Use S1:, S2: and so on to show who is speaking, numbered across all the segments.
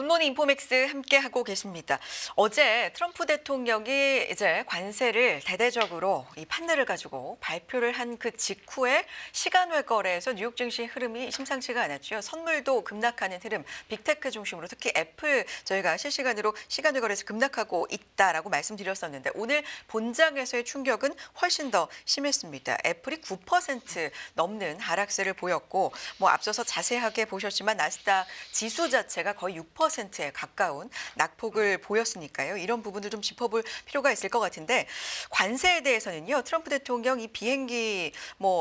S1: 굿모닝 인포맥스 함께하고 계십니다. 어제 트럼프 대통령이 이제 관세를 대대적으로 이 판넬을 가지고 발표를 한 그 직후에 시간외 거래에서 뉴욕 증시 흐름이 심상치가 않았죠. 선물도 급락하는 흐름, 빅테크 중심으로 특히 애플 저희가 실시간으로 시간외 거래에서 급락하고 있다라고 말씀드렸었는데 오늘 본장에서의 충격은 훨씬 더 심했습니다. 애플이 9% 넘는 하락세를 보였고 앞서서 자세하게 보셨지만 나스닥 지수 자체가 거의 6%에 가까운 낙폭을 보였으니까요. 이런 부분을 좀 짚어볼 필요가 있을 것 같은데 관세에 대해서는요. 트럼프 대통령 이 비행기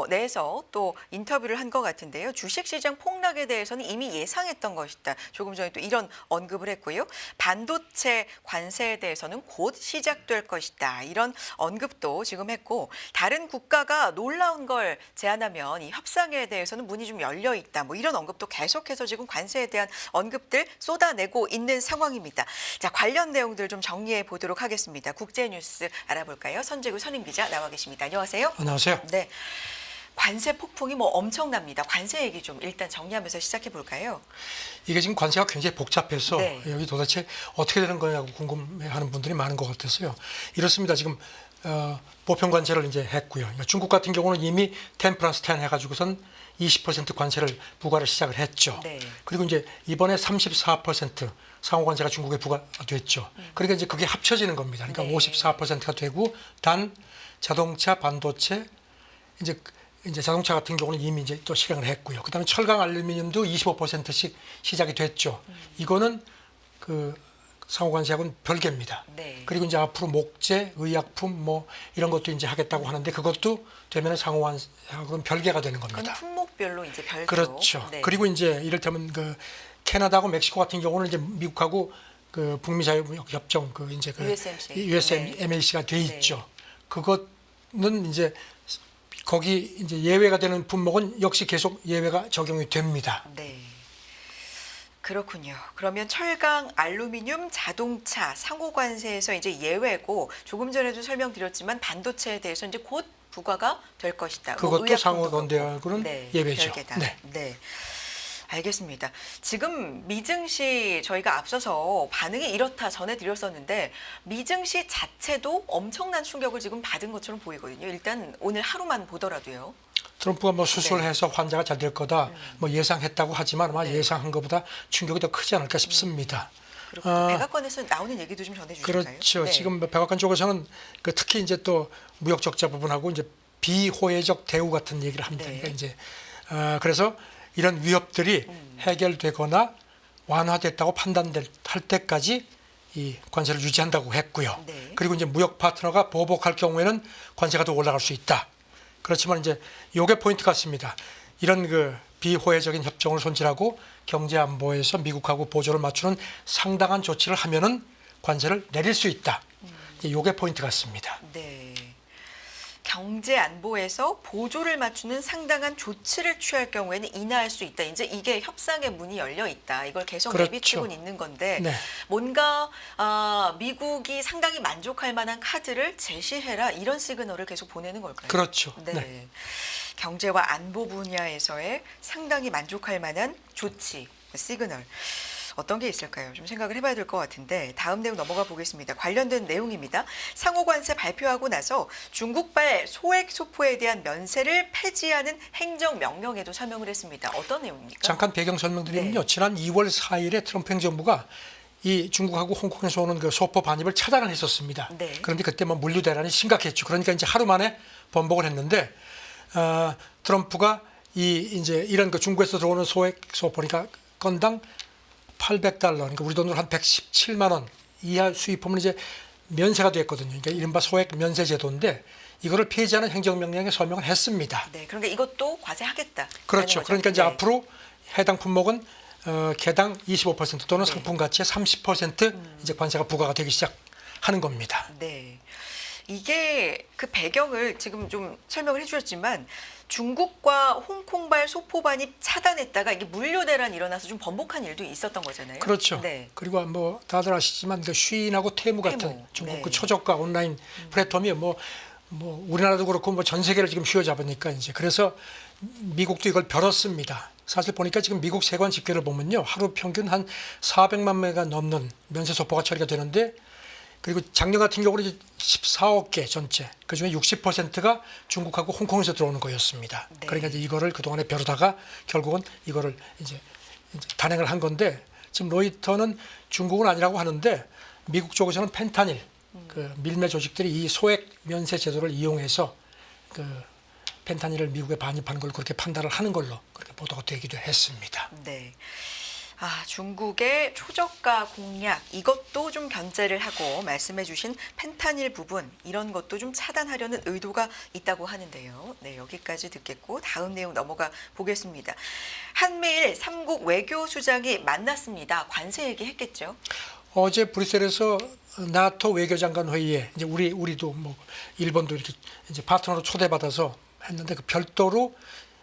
S1: 내에서 또 인터뷰를 한 것 같은데요. 주식시장 폭락에 대해서는 이미 예상했던 것이다. 조금 전에 또 이런 언급을 했고요. 반도체 관세에 대해서는 곧 시작될 것이다. 이런 언급도 지금 했고 다른 국가가 놀라운 걸 제안하면 이 협상에 대해서는 문이 좀 열려 있다. 이런 언급도 계속해서 지금 관세에 대한 언급들 쏟아내고 있는 상황입니다. 자, 관련 내용들 좀 정리해 보도록 하겠습니다. 국제뉴스 알아볼까요? 선재구 선임 기자 나와 계십니다. 안녕하세요.
S2: 안녕하세요.
S1: 네. 관세 폭풍이 엄청납니다. 관세 얘기 좀 일단 정리하면서 시작해 볼까요?
S2: 이게 지금 관세가 굉장히 복잡해서
S1: 네.
S2: 여기 도대체 어떻게 되는 거냐고 궁금해하는 분들이 많은 것 같아서요. 이렇습니다. 지금 보편 관세를 이제 했고요. 그러니까 중국 같은 경우는 이미 10 플러스 10 해가지고선 20% 관세를 부과를 시작을 했죠.
S1: 네.
S2: 그리고 이제 이번에 34% 상호 관세가 중국에 부과됐죠. 그러니까 이제 그게 합쳐지는 겁니다. 그러니까
S1: 네.
S2: 54%가 되고 단 자동차, 반도체 이제 자동차 같은 경우는 이미 이제 또 실행을 했고요. 그다음에 철강, 알루미늄도 25%씩 시작이 됐죠. 이거는 그 상호관세하고는 별개입니다.
S1: 네.
S2: 그리고 이제 앞으로 목재, 의약품 이런 것도 이제 하겠다고 하는데 그것도 되면 상호관세하고는 별개가 되는 겁니다.
S1: 그건 품목별로 이제 별도로.
S2: 그렇죠.
S1: 네.
S2: 그리고 이제 이를테면 그 캐나다하고 멕시코 같은 경우는 이제 미국하고 그 북미 자유무역협정 USMCA가 돼 있죠. 그것은 이제 거기 이제 예외가 되는 품목은 역시 계속 예외가 적용이 됩니다.
S1: 네. 그렇군요. 그러면 철강, 알루미늄, 자동차, 상호관세에서 이제 예외고 조금 전에도 설명드렸지만 반도체에 대해서 이제 곧 부과가 될 것이다.
S2: 그것도 상호관세하고는
S1: 네,
S2: 예외죠.
S1: 별개다.
S2: 네.
S1: 네. 알겠습니다. 지금 미증시 저희가 앞서서 반응이 이렇다 전해드렸었는데 미증시 자체도 엄청난 충격을 지금 받은 것처럼 보이거든요. 일단 오늘 하루만 보더라도요.
S2: 트럼프가 수술해서 환자가 잘 될 거다 예상했다고 하지만 아마
S1: 네.
S2: 예상한 것보다 충격이 더 크지 않을까 싶습니다.
S1: 그리고 백악관에서 나오는 얘기도 좀 전해주실까요?
S2: 그렇죠.
S1: 네.
S2: 지금 백악관 쪽에서는 특히 이제 또 무역 적자 부분하고 이제 비호혜적 대우 같은 얘기를 합니다.
S1: 네.
S2: 그러니까 이제 그래서 이런 위협들이 해결되거나 완화됐다고 판단할 때까지 이 관세를 유지한다고 했고요.
S1: 네.
S2: 그리고 이제 무역 파트너가 보복할 경우에는 관세가 더 올라갈 수 있다. 그렇지만 이제 요게 포인트 같습니다. 이런 그 비호혜적인 협정을 손질하고 경제 안보에서 미국하고 보조를 맞추는 상당한 조치를 하면은 관세를 내릴 수 있다. 요게 포인트 같습니다.
S1: 네. 경제 안보에서 보조를 맞추는 상당한 조치를 취할 경우에는 인하할 수 있다. 이제 이게 협상의 문이 열려 있다. 이걸 계속
S2: 그렇죠.
S1: 내비치고 있는 건데
S2: 네.
S1: 뭔가 미국이 상당히 만족할 만한 카드를 제시해라. 이런 시그널을 계속 보내는 걸까요?
S2: 그렇죠.
S1: 네.
S2: 네.
S1: 경제와 안보 분야에서의 상당히 만족할 만한 조치, 시그널. 어떤 게 있을까요? 좀 생각을 해봐야 될 것 같은데 다음 내용 넘어가 보겠습니다. 관련된 내용입니다. 상호관세 발표하고 나서 중국발 소액 소포에 대한 면세를 폐지하는 행정명령에도 서명을 했습니다. 어떤 내용입니까?
S2: 잠깐 배경 설명드리면요.
S1: 네.
S2: 지난 2월 4일에 트럼프 행정부가 이 중국하고 홍콩에서 오는 그 소포 반입을 차단을 했었습니다.
S1: 네.
S2: 그런데 그때 물류 대란이 심각했죠. 그러니까 이제 하루 만에 번복을 했는데 트럼프가 이제 이런 그 중국에서 들어오는 소액 소포니까 건당 $800, 그러니까 우리 돈으로 한 117만 원 이하 수입품은 이제 면세가 됐거든요. 그러니까 이른바 소액 면세 제도인데 이거를 폐지하는 행정명령에 서명을 했습니다.
S1: 네, 그러니까 이것도 과세하겠다.
S2: 그렇죠. 그러니까 이제
S1: 네.
S2: 앞으로 해당 품목은 개당 25% 또는
S1: 네.
S2: 상품 가치의 30% 이제 관세가 부과가 되기 시작하는 겁니다.
S1: 네. 이게 그 배경을 지금 좀 설명을 해주셨지만 중국과 홍콩발 소포 반입 차단했다가 이게 물류 대란이 일어나서 좀 번복한 일도 있었던 거잖아요.
S2: 그렇죠.
S1: 네.
S2: 그리고 다들 아시지만 그 쉬인하고 테무 같은
S1: 테무.
S2: 중국
S1: 네.
S2: 그 초저가 온라인 플랫폼이 우리나라도 그렇고 전 세계를 지금 휘어잡으니까 이제 그래서 미국도 이걸 벼렀습니다. 사실 보니까 지금 미국 세관 집계를 보면요. 하루 평균 한 400만 매가 넘는 면세 소포가 처리가 되는데 그리고 작년 같은 경우는 이제 14억 개 전체 그중에 60%가 중국하고 홍콩에서 들어오는 거였습니다.
S1: 네.
S2: 그러니까 이제 이거를 그동안에 벼르다가 결국은 이거를 이제 단행을 한 건데 지금 로이터는 중국은 아니라고 하는데 미국 쪽에서는 펜타닐 그 밀매 조직들이 이 소액 면세 제도를 이용해서 그 펜타닐을 미국에 반입하는 걸 그렇게 판단을 하는 걸로 그렇게 보도가 되기도 했습니다.
S1: 네. 중국의 초저가 공략 이것도 좀 견제를 하고 말씀해주신 펜타닐 부분 이런 것도 좀 차단하려는 의도가 있다고 하는데요. 네, 여기까지 듣겠고 다음 내용 넘어가 보겠습니다. 한미일 3국 외교수장이 만났습니다. 관세 얘기했겠죠?
S2: 어제 브뤼셀에서 나토 외교장관 회의에 이제 우리도 뭐 일본도 이렇게 이제 파트너로 초대받아서 했는데 그 별도로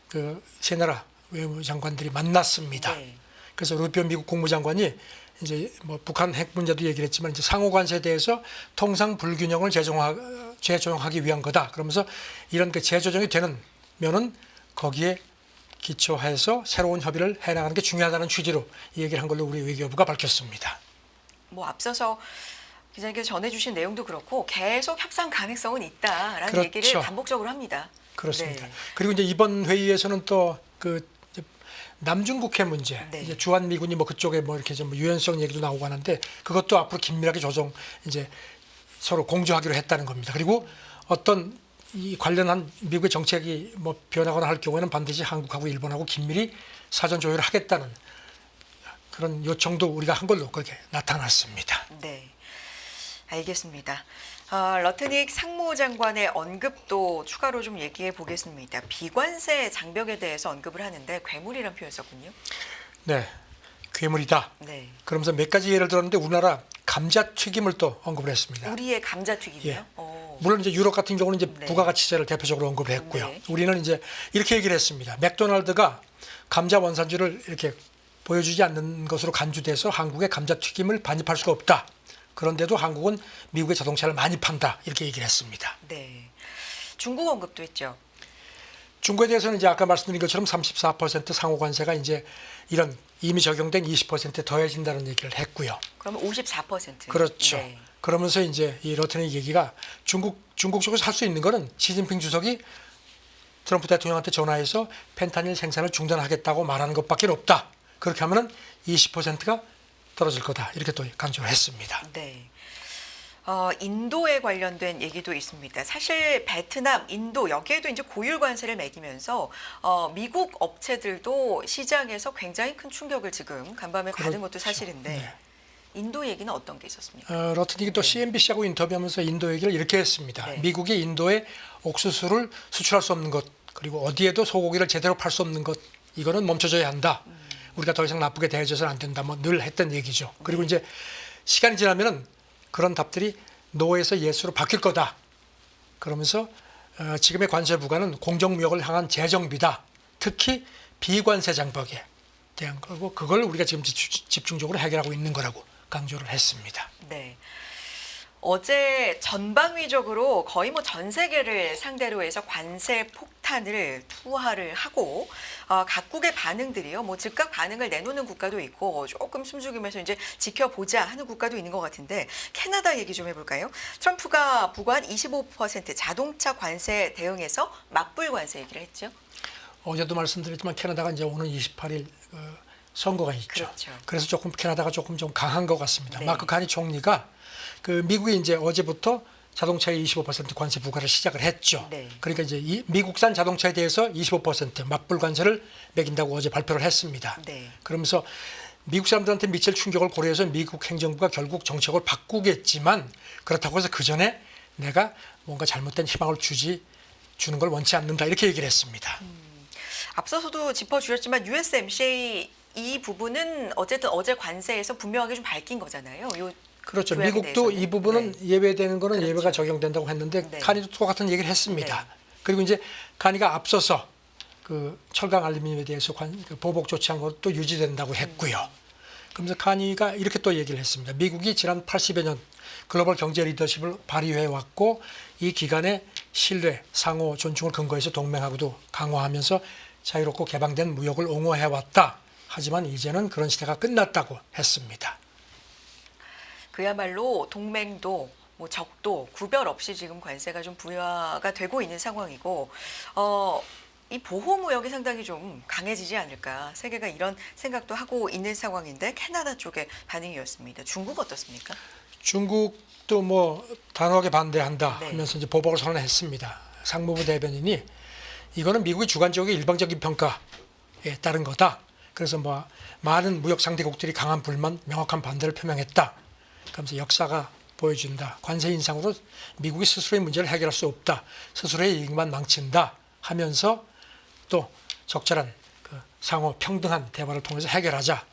S2: 그 세 나라 외무장관들이 만났습니다.
S1: 네.
S2: 그래서 루비오 미국 국무장관이 이제 뭐 북한 핵 문제도 얘기를 했지만 이제 상호 관세에 대해서 통상 불균형을 재조정하기 위한 거다. 그러면서 이런 그 재조정이 되는 면은 거기에 기초해서 새로운 협의를 해나가는 게 중요하다는 취지로 이 얘기를 한 걸로 우리 외교부가 밝혔습니다.
S1: 뭐 앞서서 기자님께서 전해주신 내용도 그렇고 계속 협상 가능성은 있다라는
S2: 그렇죠.
S1: 얘기를 반복적으로 합니다.
S2: 그렇습니다.
S1: 네.
S2: 그리고 이제 이번 회의에서는 또 그 남중국해 문제,
S1: 네.
S2: 이제 주한 미군이 뭐 그쪽에 뭐 이렇게 좀 유연성 얘기도 나오고 하는데 그것도 앞으로 긴밀하게 조정 이제 서로 공조하기로 했다는 겁니다. 그리고 어떤 이 관련한 미국의 정책이 뭐 변하거나 할 경우에는 반드시 한국하고 일본하고 긴밀히 사전 조율을 하겠다는 그런 요청도 우리가 한 걸로 그렇게 나타났습니다.
S1: 네, 알겠습니다. 러트닉 상무장관의 언급도 추가로 좀 얘기해 보겠습니다. 비관세 장벽에 대해서 언급을 하는데 괴물이란 표현 썼군요.
S2: 네, 괴물이다.
S1: 네,
S2: 그러면서 몇 가지 예를 들었는데 우리나라 감자튀김을 또 언급을 했습니다.
S1: 우리의 감자튀김이요?
S2: 예. 물론 이제 유럽 같은 경우는 이제
S1: 네.
S2: 부가가치세를 대표적으로 언급을 했고요.
S1: 네.
S2: 우리는 이제 이렇게 얘기를 했습니다. 맥도날드가 감자 원산지를 이렇게 보여주지 않는 것으로 간주돼서 한국의 감자튀김을 반입할 수가 없다. 그런데도 한국은 미국의 자동차를 많이 판다. 이렇게 얘기를 했습니다.
S1: 네, 중국 언급도 했죠.
S2: 중국에 대해서는 이제 아까 말씀드린 것처럼 34% 상호 관세가 이제 이런 이미 적용된 20% 더해진다는 얘기를 했고요.
S1: 그러면 54%.
S2: 그렇죠.
S1: 네.
S2: 그러면서 이제 이 러트닉 얘기가 중국 쪽에서 할 수 있는 거는 시진핑 주석이 트럼프 대통령한테 전화해서 펜타닐 생산을 중단하겠다고 말하는 것밖에 없다. 그렇게 하면은 20%가 떨어질 거다. 이렇게 또 강조를 했습니다.
S1: 네. 인도에 관련된 얘기도 있습니다. 사실 베트남, 인도 여기에도 이제 고율 관세를 매기면서 미국 업체들도 시장에서 굉장히 큰 충격을 지금 간밤에 받은 것도 사실인데
S2: 네.
S1: 인도 얘기는 어떤 게 있었습니까?
S2: 러트닉이 또
S1: 네.
S2: CNBC하고 인터뷰하면서 인도 얘기를 이렇게 했습니다.
S1: 네.
S2: 미국이 인도에 옥수수를 수출할 수 없는 것 그리고 어디에도 소고기를 제대로 팔 수 없는 것 이거는 멈춰져야 한다. 우리가 더 이상 나쁘게 대해줘서는 안 된다. 뭐 늘 했던 얘기죠. 그리고 이제 시간이 지나면은 그런 답들이 노에서 예스로 바뀔 거다. 그러면서 지금의 관세 부과는 공정무역을 향한 재정비다. 특히 비관세 장벽에 대한 거고 그걸 우리가 지금 집중적으로 해결하고 있는 거라고 강조를 했습니다.
S1: 네. 어제 전방위적으로 거의 뭐 전 세계를 상대로 해서 관세 폭탄을 투하를 하고 각국의 반응들이요. 뭐 즉각 반응을 내놓는 국가도 있고 조금 숨죽이면서 이제 지켜보자 하는 국가도 있는 것 같은데 캐나다 얘기 좀 해볼까요? 트럼프가 부과한 25% 자동차 관세 대응해서 맞불 관세 얘기를 했죠.
S2: 어제도 말씀드렸지만 캐나다가 이제 오는 28일 선거가 있죠.
S1: 그렇죠.
S2: 그래서 조금 캐나다가 조금 좀 강한 것 같습니다.
S1: 네.
S2: 마크 카니 총리가 그 미국이 이제 어제부터 자동차에 25% 관세 부과를 시작을 했죠.
S1: 네.
S2: 그러니까 이제 이 미국산 자동차에 대해서 25% 맞불 관세를 매긴다고 어제 발표를 했습니다.
S1: 네.
S2: 그러면서 미국 사람들한테 미칠 충격을 고려해서 미국 행정부가 결국 정책을 바꾸겠지만 그렇다고 해서 그 전에 내가 뭔가 잘못된 희망을 주는 걸 원치 않는다 이렇게 얘기를 했습니다.
S1: 앞서서도 짚어주셨지만 USMCA 이 부분은 어쨌든 어제 관세에서 분명하게 좀 밝힌 거잖아요. 요
S2: 그렇죠.
S1: 조약에
S2: 미국도
S1: 대해서는.
S2: 이 부분은
S1: 네.
S2: 예외되는 거는
S1: 그렇죠.
S2: 예외가 적용된다고 했는데
S1: 네.
S2: 카니도 똑같은 얘기를 했습니다.
S1: 네.
S2: 그리고 이제 카니가 앞서서 그 철강 알루미늄에 대해서 그 보복 조치한 것도 유지된다고 했고요. 그러면서 카니가 이렇게 또 얘기를 했습니다. 미국이 지난 80여 년 글로벌 경제 리더십을 발휘해 왔고 이 기간에 신뢰, 상호 존중을 근거해서 동맹하고도 강화하면서 자유롭고 개방된 무역을 옹호해왔다. 하지만 이제는 그런 시대가 끝났다고 했습니다.
S1: 그야말로 동맹도 뭐 적도 구별 없이 지금 관세가 좀 부여가 되고 있는 상황이고 이 보호무역이 상당히 좀 강해지지 않을까 세계가 이런 생각도 하고 있는 상황인데 캐나다 쪽의 반응이었습니다. 중국 어떻습니까?
S2: 중국도 뭐 단호하게 반대한다
S1: 네.
S2: 하면서 이제 보복을 선언했습니다. 상무부 대변인이 이거는 미국의 주관적이고 일방적인 평가에 따른 거다. 그래서 뭐 많은 무역 상대국들이 강한 불만, 명확한 반대를 표명했다. 그러면서 역사가 보여준다. 관세 인상으로 미국이 스스로의 문제를 해결할 수 없다. 스스로의 이익만 망친다 하면서 또 적절한 그 상호 평등한 대화를 통해서 해결하자.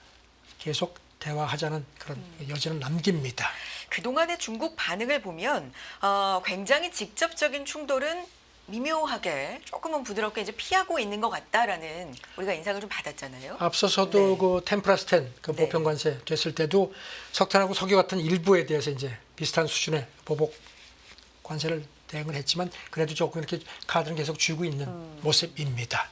S2: 계속 대화하자는 그런 여지는 남깁니다.
S1: 그동안의 중국 반응을 보면 굉장히 직접적인 충돌은 미묘하게 조금은 부드럽게 이제 피하고 있는 것 같다라는 우리가 인상을 좀 받았잖아요.
S2: 앞서서도
S1: 네.
S2: 그 10+10 그
S1: 네.
S2: 보편 관세 됐을 때도 석탄하고 석유 같은 일부에 대해서 이제 비슷한 수준의 보복 관세를 대응을 했지만 그래도 조금 이렇게 카드는 계속 쥐고 있는 모습입니다.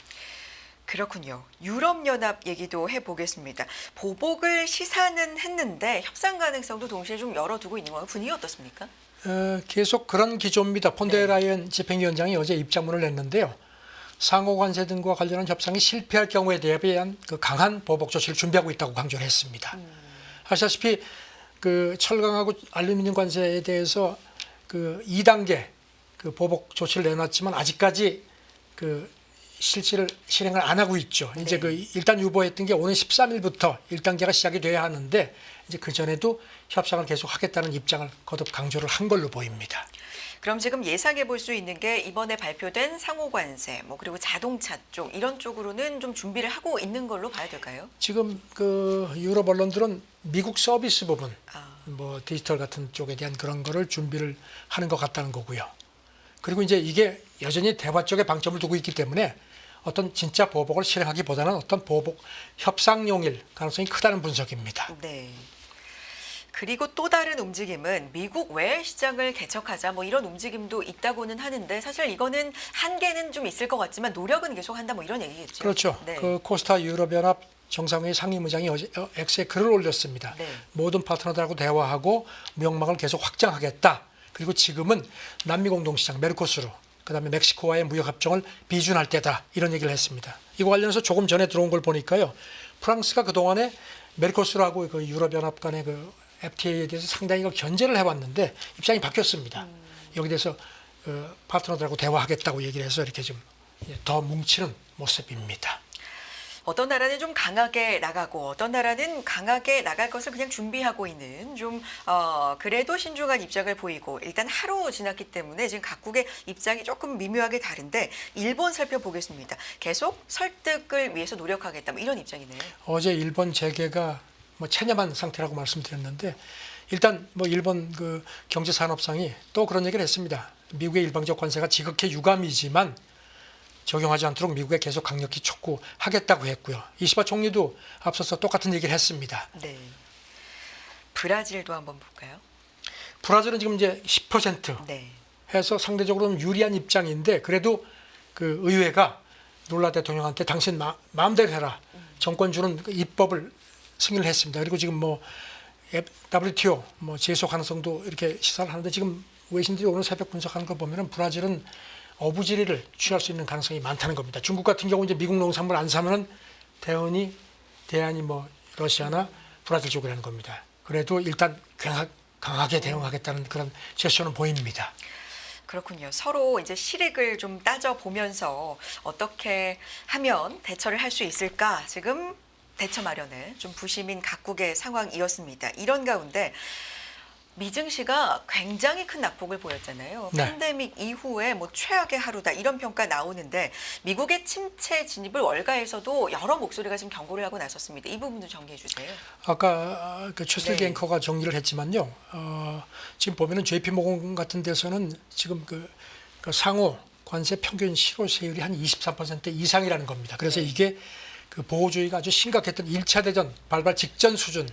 S1: 그렇군요. 유럽연합 얘기도 해보겠습니다. 보복을 시사는 했는데 협상 가능성도 동시에 좀 열어두고 있는 거예요. 분위기 어떻습니까?
S2: 계속 그런 기조입니다.
S1: 네.
S2: 폰데라이언 집행위원장이 어제 입장문을 냈는데요. 상호 관세 등과 관련한 협상이 실패할 경우에 대한 그 강한 보복 조치를 준비하고 있다고 강조를 했습니다. 아시다시피 그 철강하고 알루미늄 관세에 대해서 그 2단계 그 보복 조치를 내놨지만 아직까지 그 실행을 안 하고 있죠. 이제
S1: 네.
S2: 그 일단 유보했던 게 오는 13일부터 1단계가 시작이 돼야 하는데 이제 그 전에도 협상을 계속 하겠다는 입장을 거듭 강조를 한 걸로 보입니다.
S1: 그럼 지금 예상해 볼 수 있는 게 이번에 발표된 상호 관세, 뭐 그리고 자동차 쪽 이런 쪽으로는 좀 준비를 하고 있는 걸로 봐야 될까요?
S2: 지금 그 유럽 언론들은 미국 서비스 부분,
S1: 아,
S2: 뭐 디지털 같은 쪽에 대한 그런 거를 준비를 하는 것 같다는 거고요. 그리고 이제 이게 여전히 대화 쪽에 방점을 두고 있기 때문에 어떤 진짜 보복을 실행하기보다는 어떤 보복 협상용일 가능성이 크다는 분석입니다.
S1: 네. 그리고 또 다른 움직임은 미국 외 시장을 개척하자 뭐 이런 움직임도 있다고는 하는데 사실 이거는 한계는 좀 있을 것 같지만 노력은 계속한다 뭐 이런 얘기겠죠.
S2: 그렇죠.
S1: 네.
S2: 그 코스타 유럽연합 정상회의 상임의장이 어제 X에 글을 올렸습니다.
S1: 네.
S2: 모든 파트너들하고 대화하고 무역망을 계속 확장하겠다. 그리고 지금은 남미 공동시장 메르코스루 그다음에 멕시코와의 무역 협정을 비준할 때다. 이런 얘기를 했습니다. 이거 관련해서 조금 전에 들어온 걸 보니까요. 프랑스가 그동안에 메르코스루하고 그 유럽연합 간의 그 FTA에 대해서 상당히 견제를 해왔는데 입장이 바뀌었습니다. 여기 대해서 파트너들하고 대화하겠다고 얘기를 해서 이렇게 좀 더 뭉치는 모습입니다.
S1: 어떤 나라는 좀 강하게 나가고 어떤 나라는 강하게 나갈 것을 그냥 준비하고 있는 좀 그래도 신중한 입장을 보이고 일단 하루 지났기 때문에 지금 각국의 입장이 조금 미묘하게 다른데 일본 살펴보겠습니다. 계속 설득을 위해서 노력하겠다 뭐 이런 입장이네요.
S2: 어제 일본 재계가 뭐 체념한 상태라고 말씀드렸는데 일단 뭐 일본 그 경제산업상이 또 그런 얘기를 했습니다. 미국의 일방적 관세가 지극히 유감이지만 적용하지 않도록 미국에 계속 강력히 촉구하겠다고 했고요. 이시바 총리도 앞서서 똑같은 얘기를 했습니다.
S1: 네. 브라질도 한번 볼까요?
S2: 브라질은 지금 이제 10%
S1: 네.
S2: 해서 상대적으로는 유리한 입장인데 그래도 그 의회가 룰라 대통령한테 당신 마음대로 해라. 정권 주는 그 입법을 승인을 했습니다. 그리고 지금 뭐 WTO 뭐 제소 가능성도 이렇게 시사를 하는데 지금 외신들이 오늘 새벽 분석하는 거 보면은 브라질은 어부지리를 취할 수 있는 가능성이 많다는 겁니다. 중국 같은 경우 이제 미국 농산물 안 사면은 대안이 뭐 러시아나 브라질 쪽이라는 겁니다. 그래도 일단 강하게 대응하겠다는 그런 제스처는 보입니다.
S1: 그렇군요. 서로 이제 실익을 좀 따져 보면서 어떻게 하면 대처를 할 수 있을까 지금 대처 마련에 좀 부심인 각국의 상황이었습니다. 이런 가운데 미증 시가 굉장히 큰 낙폭을 보였잖아요.
S2: 네.
S1: 팬데믹 이후에 뭐 최악의 하루다 이런 평가 나오는데 미국의 침체 진입을 월가에서도 여러 목소리가 지금 경고를 하고 나섰습니다. 이 부분도 정리해 주세요.
S2: 아까 그 최슬기
S1: 네.
S2: 앵커가 정리를 했지만요. 지금 보면은 JP모건 같은 데서는 지금 그 상호 관세 평균 실효 세율이 한 23% 이상이라는 겁니다. 그래서
S1: 네.
S2: 이게 그 보호주의가 아주 심각했던 1차 대전 발발 직전 수준에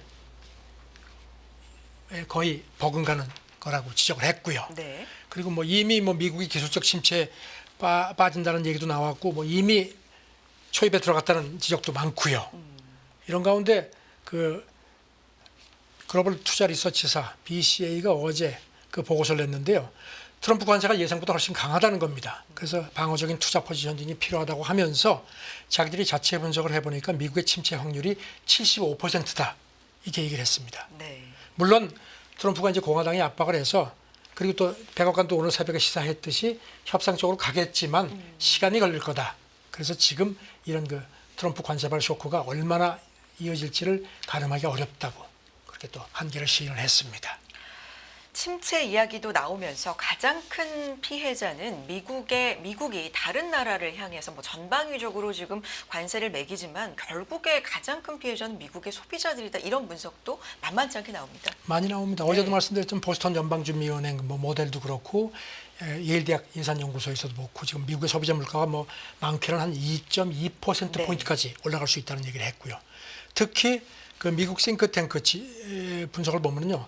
S2: 거의 버금가는 거라고 지적을 했고요.
S1: 네.
S2: 그리고 뭐 이미 뭐 미국이 기술적 침체에 빠진다는 얘기도 나왔고 뭐 이미 초입에 들어갔다는 지적도 많고요. 이런 가운데 그 글로벌 투자 리서치사 BCA가 어제 그 보고서를 냈는데요. 트럼프 관세가 예상보다 훨씬 강하다는 겁니다. 그래서 방어적인 투자 포지셔닝이 필요하다고 하면서 자기들이 자체 분석을 해보니까 미국의 침체 확률이 75%다. 이렇게 얘기를 했습니다.
S1: 네.
S2: 물론 트럼프가 이제 공화당이 압박을 해서 그리고 또 백악관도 오늘 새벽에 시사했듯이 협상 쪽으로 가겠지만 시간이 걸릴 거다. 그래서 지금 이런 그 트럼프 관세발 쇼크가 얼마나 이어질지를 가늠하기 어렵다고 그렇게 또 한계를 시인을 했습니다.
S1: 침체 이야기도 나오면서 가장 큰 피해자는 미국이 다른 나라를 향해서 뭐 전방위적으로 지금 관세를 매기지만 결국에 가장 큰 피해자는 미국의 소비자들이다. 이런 분석도 만만치 않게 나옵니다.
S2: 많이 나옵니다. 어제도 말씀드렸던 보스턴 연방준비은행 뭐 모델도 그렇고 예일대학 예산연구소에서도 그렇고 지금 미국의 소비자 물가가 뭐 많게는 한 2.2% 포인트까지 올라갈 수 있다는 얘기를 했고요. 특히 그 미국 싱크탱크 분석을 보면요.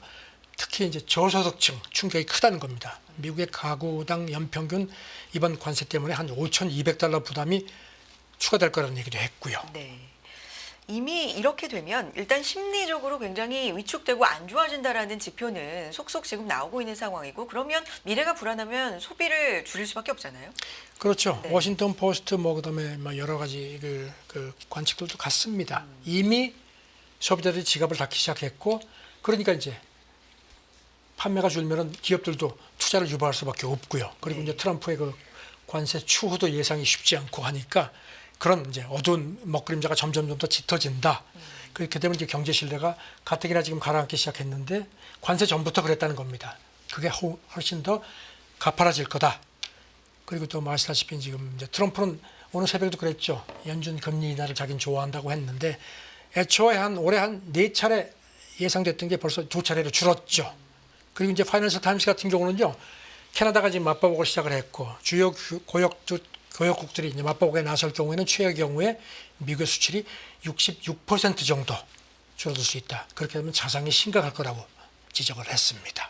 S2: 특히 이제 저소득층 충격이 크다는 겁니다. 미국의 가구당 연평균 이번 관세 때문에 한 $5,200 부담이 추가될 거라는 얘기도 했고요.
S1: 네. 이미 이렇게 되면 일단 심리적으로 굉장히 위축되고 안 좋아진다라는 지표는 속속 지금 나오고 있는 상황이고 그러면 미래가 불안하면 소비를 줄일 수밖에 없잖아요.
S2: 그렇죠.
S1: 네.
S2: 워싱턴 포스트 뭐 그다음에 뭐 여러 가지 그 관측들도 같습니다. 이미 소비자들이 지갑을 닫기 시작했고 그러니까 이제 판매가 줄면은 기업들도 투자를 유발할 수밖에 없고요. 그리고 이제 트럼프의 그 관세 추후도 예상이 쉽지 않고 하니까 그런 이제 어두운 먹그림자가 점점 더 짙어진다. 그렇게 되면 이제 경제 신뢰가 가뜩이나 지금 가라앉기 시작했는데 관세 전부터 그랬다는 겁니다. 그게 훨씬 더 가파라질 거다. 그리고 또 아시다시피 지금 이제 트럼프는 오늘 새벽에도 그랬죠. 연준 금리 인하를 자기는 좋아한다고 했는데 애초에 올해 한 4차례 예상됐던 게 벌써 2차례로 줄었죠. 그리고 이제 파이낸셜 타임스 같은 경우는요. 캐나다가 지금 맞바복을 시작을 했고 주요 고역국들이 이제 맞바복에 나설 경우에는 최악의 경우에 미국의 수출이 66% 정도 줄어들 수 있다. 그렇게 되면 자상이 심각할 거라고 지적을 했습니다.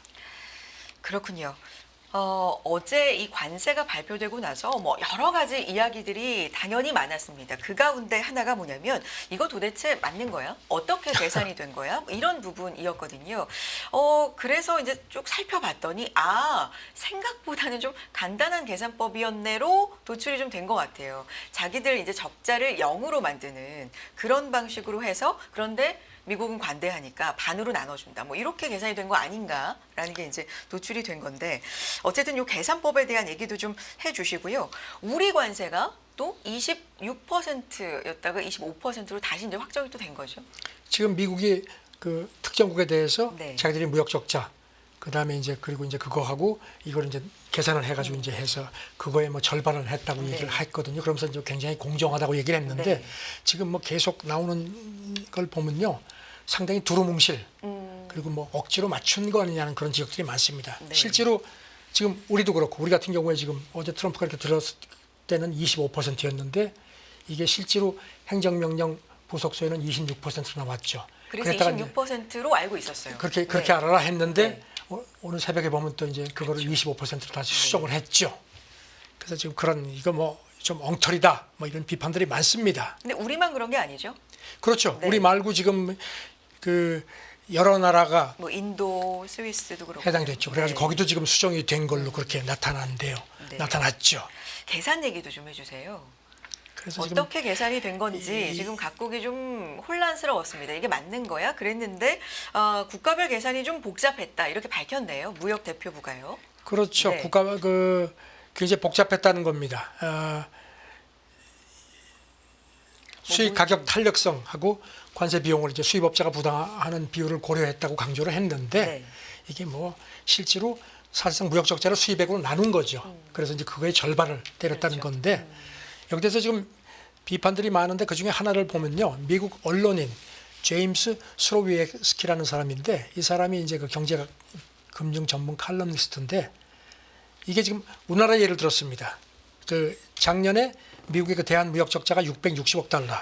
S1: 그렇군요. 어제 이 관세가 발표되고 나서 뭐 여러 가지 이야기들이 당연히 많았습니다. 그 가운데 하나가 뭐냐면 이거 도대체 맞는 거야? 어떻게 계산이 된 거야? 뭐 이런 부분이었거든요. 그래서 이제 쭉 살펴봤더니 생각보다는 좀 간단한 계산법이었네로 도출이 좀 된 것 같아요. 자기들 이제 적자를 0으로 만드는 그런 방식으로 해서 그런데 미국은 관대하니까 반으로 나눠준다. 뭐 이렇게 계산이 된 거 아닌가라는 게 이제 도출이 된 건데 어쨌든 이 계산법에 대한 얘기도 좀 해주시고요. 우리 관세가 또 26%였다가 25%로 다시 이제 확정이 또 된 거죠.
S2: 지금 미국이 그 특정국에 대해서
S1: 네.
S2: 자기들이 무역 적자 그다음에 이제 그리고 이제 그거 하고 이걸 이제 계산을 해가지고 이제 해서 그거에 뭐 절반을 했다고 얘기를 했거든요. 그러면서 이제 굉장히 공정하다고 얘기를 했는데
S1: 네.
S2: 지금 뭐 계속 나오는 걸 보면요. 상당히 두루뭉실 그리고 뭐 억지로 맞춘 거 아니냐는 그런 지적들이 많습니다.
S1: 네.
S2: 실제로 지금 우리도 그렇고 우리 같은 경우에 지금 어제 트럼프가 이렇게 들었을 때는 25%였는데 이게 실제로 행정명령 부속소에는 26%로 나왔죠.
S1: 그래서
S2: 그랬다가
S1: 26%로 알고 있었어요.
S2: 그렇게
S1: 네.
S2: 알아라 했는데
S1: 네.
S2: 오늘 새벽에 보면 또 이제 그거를 25%로 다시 수정을 했죠. 그래서 지금 그런 이거 뭐 좀 엉터리다 뭐 이런 비판들이 많습니다.
S1: 근데 우리만 그런 게 아니죠.
S2: 그렇죠.
S1: 네.
S2: 우리 말고 지금 그 여러 나라가
S1: 뭐 인도, 스위스도 그렇고
S2: 해당됐죠. 그래가지고
S1: 네.
S2: 거기도 지금 수정이 된 걸로 그렇게 나타난대요.
S1: 네.
S2: 나타났죠.
S1: 계산 얘기도 좀 해주세요.
S2: 그래서 지금
S1: 어떻게 계산이 된 건지 지금 각국이 좀 혼란스러웠습니다. 이게 맞는 거야? 그랬는데 국가별 계산이 좀 복잡했다 이렇게 밝혔네요. 무역 대표부가요.
S2: 그렇죠.
S1: 네.
S2: 국가가 굉장히 복잡했다는 겁니다. 수입 가격 탄력성하고 관세 비용을 이제 수입업자가 부담하는 비율을 고려했다고 강조를 했는데
S1: 네.
S2: 이게 뭐 실제로 사실상 무역 적자를 수입액으로 나눈 거죠. 그래서 이제 그거의 절반을 때렸다는
S1: 그렇죠.
S2: 건데 여기서 지금 비판들이 많은데 그 중에 하나를 보면요. 미국 언론인 제임스 스로비에스키라는 사람인데 이 사람이 이제 그 경제 금융 전문 칼럼니스트인데 이게 지금 우리나라 예를 들었습니다. 그 작년에 미국의 그 대한 무역 적자가 660억 달러.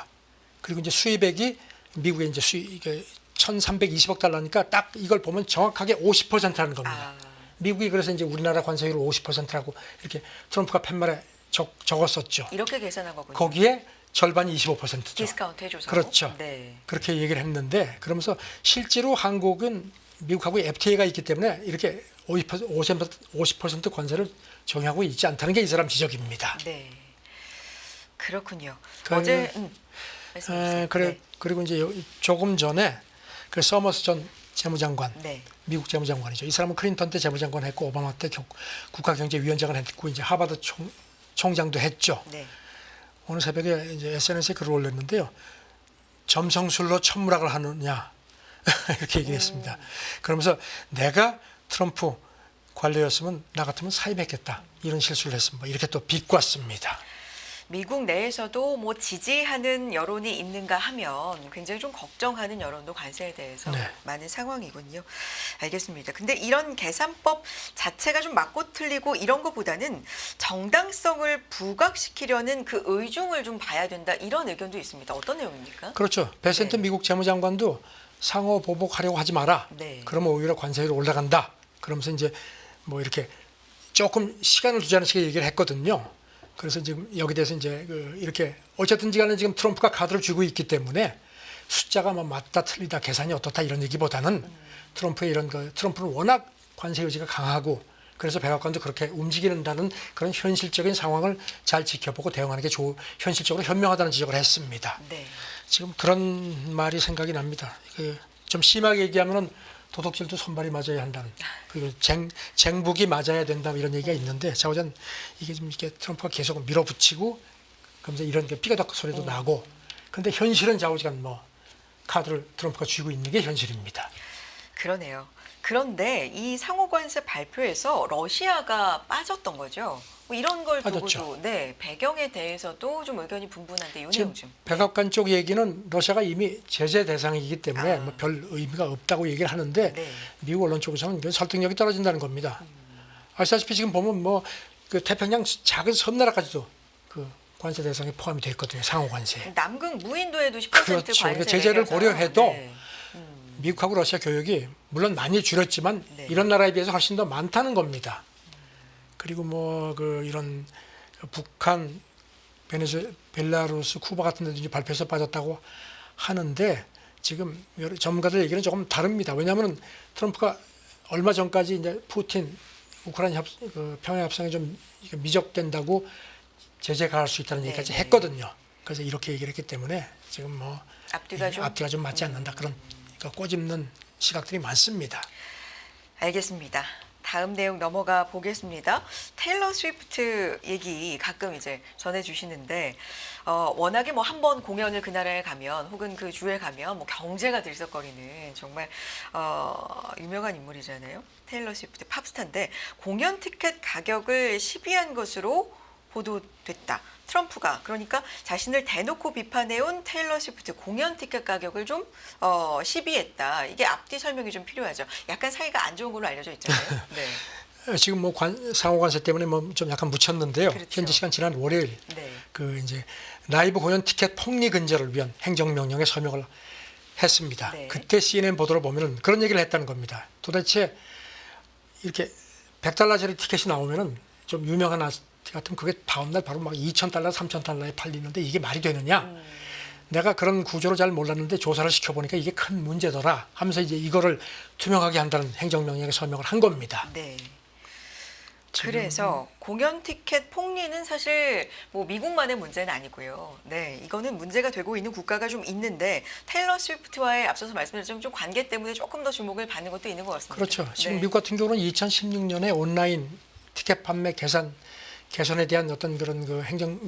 S2: 그리고 이제 수입액이 미국의 이제 이게 1,320억 달러니까 딱 이걸 보면 정확하게 50%라는 겁니다. 미국이 그래서 이제 우리나라 관세율을 50%라고 이렇게 트럼프가 팻말에 적었었죠.
S1: 이렇게 계산한 거군요.
S2: 거기에 절반이 25%죠.
S1: 디스카운트 해줘서.
S2: 그렇죠.
S1: 네.
S2: 그렇게 얘기를 했는데 그러면서 실제로 한국은 미국하고 FTA가 있기 때문에 이렇게 50% 관세를 적용하고 있지 않다는 게 이 사람 지적입니다.
S1: 네. 그렇군요.
S2: 그-
S1: 어제 말씀해주세요.
S2: 그리고 이제 조금 전에 그 서머스 전 재무장관,
S1: 네.
S2: 미국 재무장관이죠. 이 사람은 클린턴 때 재무장관 했고 오바마 때 국가경제위원장을 했고 이제 하버드 총장도 했죠.
S1: 네.
S2: 오늘 새벽에 이제 SNS에 글을 올렸는데요. 점성술로 천문학을 하느냐 이렇게 얘기했습니다. 그러면서 내가 트럼프 관료였으면 나 같으면 사임했겠다 이런 실수를 했으면 뭐 이렇게 또 비꼬았습니다.
S1: 미국 내에서도 뭐 지지하는 여론이 있는가 하면 굉장히 좀 걱정하는 여론도 관세에 대해서
S2: 네.
S1: 많은 상황이군요. 알겠습니다. 근데 이런 계산법 자체가 좀 맞고 틀리고 이런 것보다는 정당성을 부각시키려는 그 의중을 좀 봐야 된다 이런 의견도 있습니다. 어떤 내용입니까?
S2: 그렇죠. 베센트
S1: 네.
S2: 미국 재무장관도 상호 보복하려고 하지 마라.
S1: 네.
S2: 그러면 오히려 관세율이 올라간다. 그러면서 이제 뭐 이렇게 조금 시간을 두자는 식의 얘기를 했거든요. 그래서 지금 여기 대해서 이제 이렇게 어쨌든지 간에 지금 트럼프가 카드를 쥐고 있기 때문에 숫자가 뭐 맞다 틀리다 계산이 어떻다 이런 얘기보다는 트럼프의 이런 트럼프는 워낙 관세 의지가 강하고 그래서 백악관도 그렇게 움직이는다는 그런 현실적인 상황을 잘 지켜보고 대응하는 게 현실적으로 현명하다는 지적을 했습니다.
S1: 네.
S2: 지금 그런 말이 생각이 납니다. 좀 심하게 얘기하면은 도덕질도 손발이 맞아야 한다는 그리고 쟁북이 맞아야 된다 이런 얘기가 있는데 자오전 이게 좀 이렇게 트럼프가 계속 밀어붙이고 그러면서 이런 게 삐가닥 소리도 나고 근데 현실은 자오전 뭐 카드를 트럼프가 쥐고 있는 게 현실입니다.
S1: 그러네요. 그런데 이 상호관세 발표에서 러시아가 빠졌던 거죠. 뭐 이런 걸
S2: 빠졌죠.
S1: 두고도 네, 배경에 대해서도 좀 의견이 분분한데 이
S2: 지금
S1: 내용 좀.
S2: 백악관 쪽 얘기는 러시아가 이미 제재 대상이기 때문에
S1: 아.
S2: 뭐 별 의미가 없다고 얘기를 하는데
S1: 네.
S2: 미국 언론 쪽에서는 이건 설득력이 떨어진다는 겁니다. 아시다시피 지금 보면 뭐 그 태평양 작은 섬나라까지도 그 관세 대상에 포함이 돼 있거든요. 상호 관세.
S1: 남극 무인도에도 10%
S2: 그렇죠.
S1: 관세
S2: 그러니까 제재를
S1: 매겨서.
S2: 고려해도
S1: 네.
S2: 미국하고 러시아 교역이 물론 많이 줄였지만
S1: 네.
S2: 이런 나라에 비해서 훨씬 더 많다는 겁니다. 그리고 뭐 그 이런 북한, 벨라루스, 쿠바 같은 데도 이제 발표해서 빠졌다고 하는데 지금 여러 전문가들 얘기는 조금 다릅니다. 왜냐하면 트럼프가 얼마 전까지 이제 푸틴 우크라이나 평양 협상이 좀 미적된다고 제재 가할 수 있다는
S1: 네,
S2: 얘기까지
S1: 네.
S2: 했거든요. 그래서 이렇게 얘기를 했기 때문에 지금 뭐
S1: 앞뒤가 좀
S2: 맞지 않는다 그런 꼬집는 시각들이 많습니다.
S1: 알겠습니다. 다음 내용 넘어가 보겠습니다. 테일러 스위프트 얘기 가끔 이제 전해주시는데 워낙에 뭐 한 번 공연을 그 나라에 가면 혹은 그 주에 가면 뭐 경제가 들썩거리는 정말 유명한 인물이잖아요. 테일러 스위프트 팝스타인데 공연 티켓 가격을 시비한 것으로 보도됐다. 트럼프가 그러니까 자신을 대놓고 비판해온 테일러 스위프트 공연 티켓 가격을 좀 시비했다. 이게 앞뒤 설명이 좀 필요하죠. 약간 사이가 안 좋은 걸로 알려져 있잖아요. 네.
S2: 지금 뭐 상호 관세 때문에 뭐 좀 약간 묻혔는데요.
S1: 그렇죠.
S2: 현지 시간 지난 월요일
S1: 네.
S2: 그 이제 라이브 공연 티켓 폭리 근절을 위한 행정명령에 서명을 했습니다.
S1: 네.
S2: 그때 CNN 보도를 보면은 그런 얘기를 했다는 겁니다. 도대체 이렇게 $100짜리 티켓이 나오면은 좀 유명한 아티스트 같으면 그게 다음날 바로 막 $2,000, $3,000에 팔리는데 이게 말이 되느냐? 내가 그런 구조를 잘 몰랐는데 조사를 시켜보니까 이게 큰 문제더라 하면서 이제 이거를 투명하게 한다는 행정명령에 서명을 한 겁니다.
S1: 네. 그래서 공연 티켓 폭리는 사실 뭐 미국만의 문제는 아니고요. 네, 이거는 문제가 되고 있는 국가가 좀 있는데 테일러 스위프트와의 앞서서 말씀드렸지만 좀 관계 때문에 조금 더 주목을 받는 것도 있는 것 같습니다.
S2: 그렇죠. 지금
S1: 네.
S2: 미국 같은 경우는 2016년에 온라인 티켓 판매 개선에 대한 어떤 그런 그 행정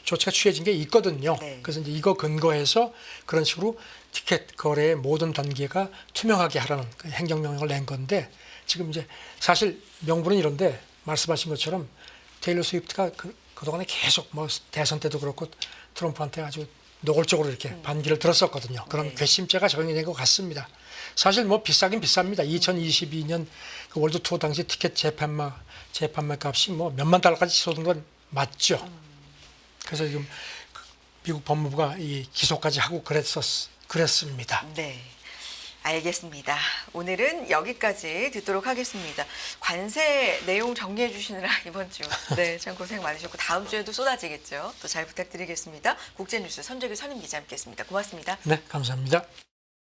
S2: 조치가 취해진 게 있거든요.
S1: 네.
S2: 그래서 이제 이거 근거해서 그런 식으로 티켓 거래의 모든 단계가 투명하게 하라는 그 행정명령을 낸 건데 지금 이제 사실 명분은 이런데 말씀하신 것처럼 테일러 스위프트가 그동안에 계속 뭐 대선 때도 그렇고 트럼프한테 아주 노골적으로 이렇게 반기를 들었었거든요. 그런
S1: 네.
S2: 괘씸죄가 적용이 된 것 같습니다. 사실 뭐 비싸긴 비쌉니다. 2022년 그 월드 투어 당시 티켓 재판매 값이 뭐 몇만 달러까지 치솟은 건 맞죠. 그래서 지금 미국 법무부가 이 기소까지 하고 그랬습니다.
S1: 네. 알겠습니다. 오늘은 여기까지 듣도록 하겠습니다. 관세 내용 정리해 주시느라 이번 주 참 고생 많으셨고 다음 주에도 쏟아지겠죠. 또 잘 부탁드리겠습니다. 국제뉴스 선재규 선임 기자 함께했습니다. 고맙습니다.
S2: 네, 감사합니다.